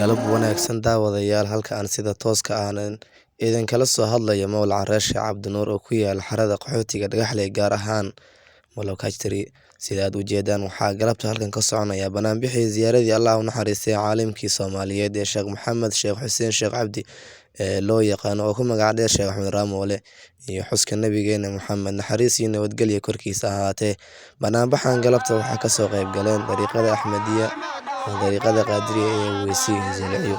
galab wanaagsan daawadayaal halka aan sida tooska ahnan idinkala soo hadlayo Mawlaca Reeshe Cabdinuur oo ku yaal xarada qaxootiga Dhagaxley gaar ahaan Malowkajtiri sida aad u jeedaan waxaa galabta halkan ka soconaya banaanbixii ziyaaradii Allah u naxariistay caalimkii Soomaaliyeed ee Sheekh Maxamed Sheekh Xuseen Sheekh Cabdi loo yaqaan oo ku magac dheer Sheekh Axmed Raamoole iyo xuska nabigeena Maxamed naxariis iyo nabadgelyo korkiisa ahaatee banaanbaxan galabta waxaa ka soo qayb galeen dariiqada Axmediya dariiqada Qaadiriya ee Weysiga Zilciyo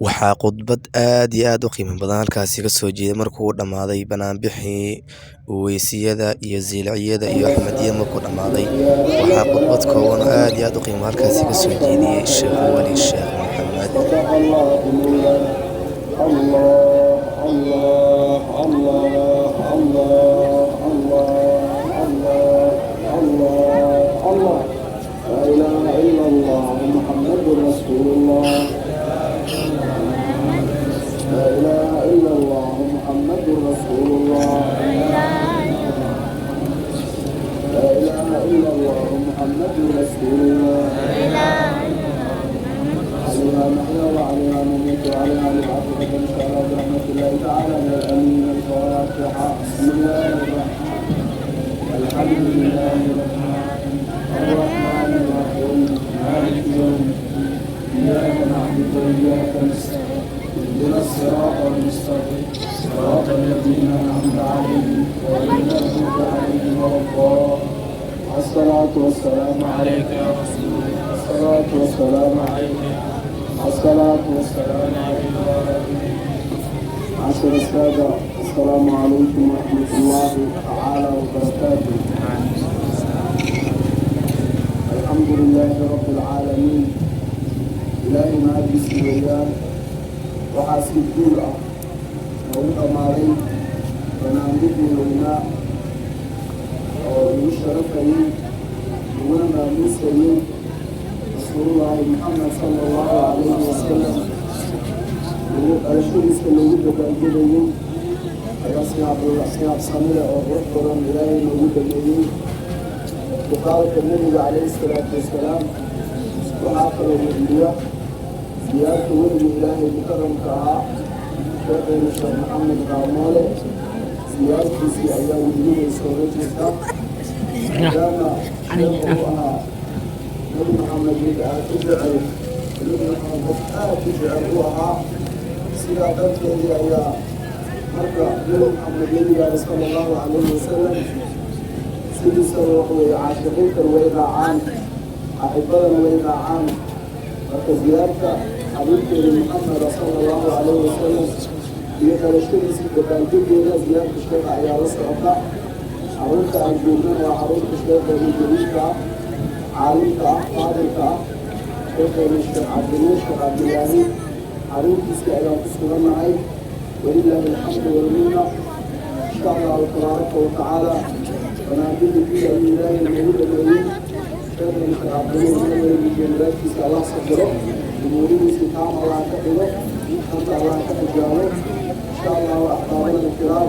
waxaa khudbad aad iyo aad u qiimo badan halkaasi ka soo jeeday markuu dhamaaday banaanbixii weysiyada iyo zilciyada iyo Axmediya markuu dhamaaday waxaa khudbad kooban aad iyo aad u qiimo halkaasi ka soo jeediyay Sheekh Wali Sheekh محمد لا إله إلا الله محمد رسول الله لا إله إلا الله محمد رسول الله عليها نحيا وعليها نموت وعليها نبعث إن شاء الله برحمة الله تعالى من الأمين الفاتحة بسم الله الرحمن الحمد لله رب العالمين الرحمن الرحيم مالك يوم إياك نعبد وإياك نستعين اهدنا الصراط المستقيم صراط الذين أنعمت عليهم غير المغضوب عليهم ولا الضالين الصلاة والسلام عليك يا رسول الله الصلاة والسلام عليك الصلاة والسلام عليك عشر السادة السلام عليكم ورحمة الله تعالى وبركاته الحمد لله رب العالمين إلهي ما بسم الله وحاسب كل موضوع مالي ونعمله لنا ويشرفني ونما مسلمين رسول الله محمد صلى الله عليه وسلم أشكر اسكالوجود بالجدين أصنع صميلة وغفرا إلهي موجود بالجدين وقالت النبي عليه الصلاة والسلام وآخر الأنبياء زيارة ولد إلهي بكرم كها شيخ الشيخ محمد راموله زيارة في أيام الدين السورية الإسلام كان شيخها نبي محمد تجعل نبي محمد تجعل روحها sidaa darteedii ayaa marka nabi maxamed nabigaada sala allahu calayhi wasalam sidiisaba waxa weeye caashiqiintan way raacaan axibadana way raacaan marka ziyaarta xabiibkeeda maxameda sala allahu calayhi wasalam iyo dhalashadiisii dabaaldegeeda ziyaarta sheekha ayaa la socota carruurta aan joognan waa carruurta sheekheeda jaliilka ah caalimka ah faadilka ah sheekheeda sheekh cabdinuur sheekh cabdilaahi carruurtiisii ayaan ku sugannahay walilaahi alxamdu walminna insha allahu tabaaraka watacaala banaanbidi kii ayuu ilaahay nagu dhameeyey sheekheena sheekh cabdinuur nameegiiyo muraadkiisa allah sabiro umuurihiisii taam allah ka dhigo anta allah ka tijaabo insha allahu axbaabada alkiraam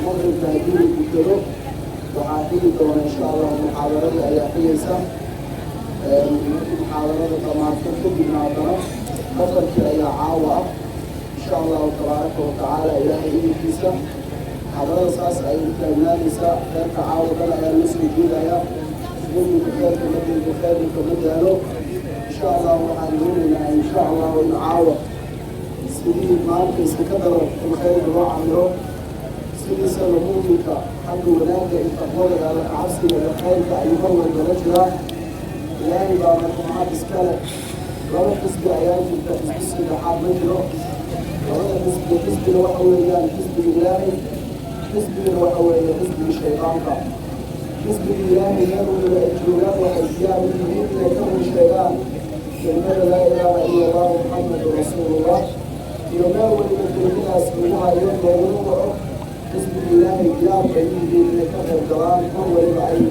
maqribka haddii la gudado waxaa xigi doona insha allahu muxaadarada ayaa xigaysa markii muxaadarada dhamaato kadibna haddana qatarkii ayaa caawa ah insha allahu tabaaraka watacaala ilaahay idinkiisa muxaadarada saas ayay u taagnaanaysaa reerka caawa dhan ayaa loo soo jeedayaa dadinka kheerka madinka kheerka ma daalo insha allahu waxaan doonaynaa insha allahu in caawa sidii maanta iska daro in kheyrka loo camiro sidiisaba muuminka xagga wanaagga iyo taqwada alla kacabsiga iyo kheyrka ayuu mar walba la jiraa ilaahay baa marka maxaad iskale laba xisbi ayaa jirta xisbi saddexaad ma jiro labada xisbi xisbiga waxa weeyaan xisbiga ilaahay xisbigana waxa weeye xisbiga shaydaanka xisbiga ilaahay meel waliba ay joogaan waxay diyaar u yihiin inay ka run sheegaan kelimada laa ilaaha ila allahu muxamadu rasuulullah iyo meel waliba kelimadaas lagu hayo looguna waco xisbiga ilaahay diyaar bay u yihiin inay ka qayb galaan mar waliba ay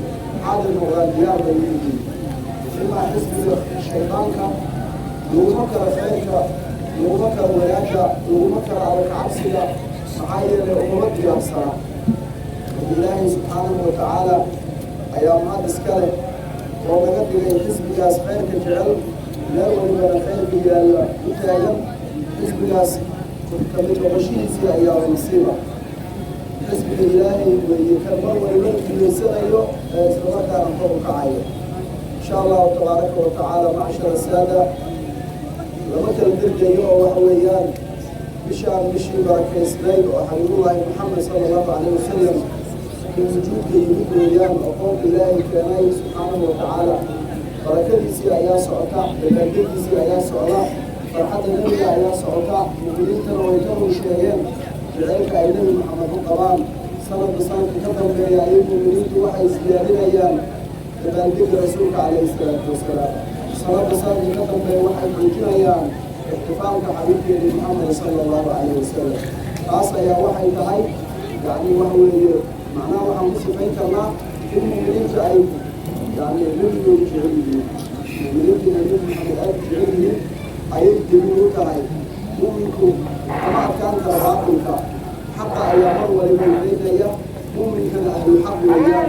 xaadir noqdaan diyaar bay u yihiin imaa xisbiga shaydaanka laguma kala kheyrka laguma kala wanaagga laguma kala alakacabsiga maxaa yeelay uguma diyaarsana ilaahay subxaanahu watacaala ayaa mahad iska leh oo naga dhigay xisbigaas kheyrka jecel meel walibana kheyrka yaalla u taagan xisbigaas kamid noqoshihiisii ayaa nasiiba xisbiga ilaahay weeye kan mar waliba guulaysanayo ee islamarkaana kor u kacayo insha allahu tabaaraka watacaala macshara saada lama kala dirgayo oo waxa weeyaan bishaan bishii barakeysnayd oo xabiibullaahi maxamed sala allahu calayhi wasalam in wujuudka yimid weeyaan oo qoomka ilaahay keenay subxaanahu watacaala barakadiisii ayaa socota dabaaldegdiisii ayaa socda farxadda nebiga ayaa socota mu'miniintana way ka run sheegeen jaceylka ay nebi maxamed u qabaan sanadka sanadka ka dambeeya ayay mu'miniintu waxay isdiyaarinayaan dabaaldega rasuulka calayhi salaatu wasalaam sanadka sanadka ka dambeeya waxay muujinayaan ixtifaalka xabiibkeeni maxamed sala allahu calayhi wasalam taas ayaa waxay tahay yacni waxa weeye macnaha waxaan ku sifayn karnaa in mu'miniinta ay yani nebigoodu jecel yihiin mu'miniinta inay nebi maxamed aad u jecel yihiin ayay daliil u tahay mu'minku kama adkaan kara baatilka xaqa ayaa mar waliba idaynaya mu'minkana ahlulxaq weeyaan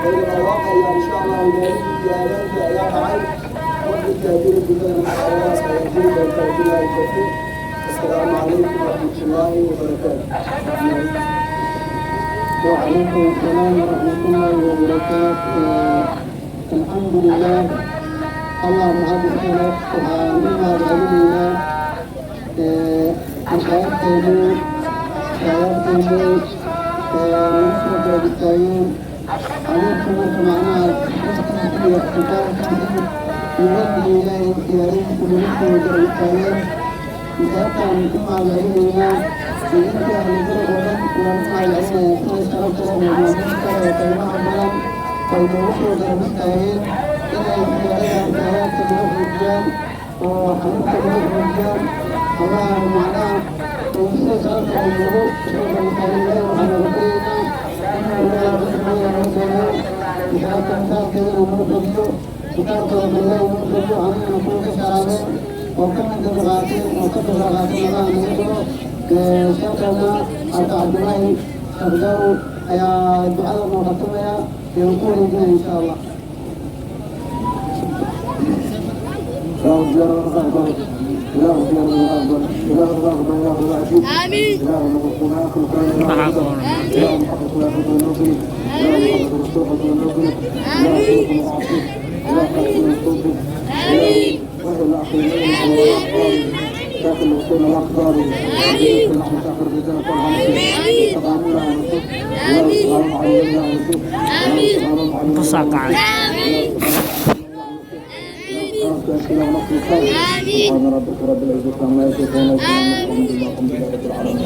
bayna dhawaaqaya insha allahu ilaaligii iyo aadaanka ayaa dhacay waqtigii haddina gudada muxaadaraas ayaa jiri doonta bilahi tawfiiq assalaamu calaykum waraxmatullaahi wabarakaatu وعليكم السلام ورحمة الله وبركاته. الحمد لله اللهم هذا السلام وعلمنا بعلمنا مشاهدتنا شاهدتنا ونسبة بالتعيين عليكم معنا في اختبار يوجه إليه اختيارين ونسبة بالتعيين مشاهدة مع بعلمنا سيدنا الجرد ونسمع العلم يكون شرف له ومنكر وكلمة بلد فالموحد المستعين إلى إختيارها الآيات بلغ الرجال وحنوك بلغ الرجال وما معناه ومثل شرف الملوك شرف المستعين وعلى ربينا إنه لا يغفر ربنا إذا كنت كذا المرتبط وكانت بالله المرتبط علينا نقول كشرابين وكم دبغاتين وكتب غاتين الله نقول شكرنا على عبد الله شغداو يا دعاء مرتبة يقول لنا إن شاء الله. آمين. لكن الوصول الأكبر ونحن سافر بجانب طبعا تقاملنا ونصف تصاقع سبحان ربك رب العزة عما يصفون وسلام على المرسلين والحمد لله رب العالمين.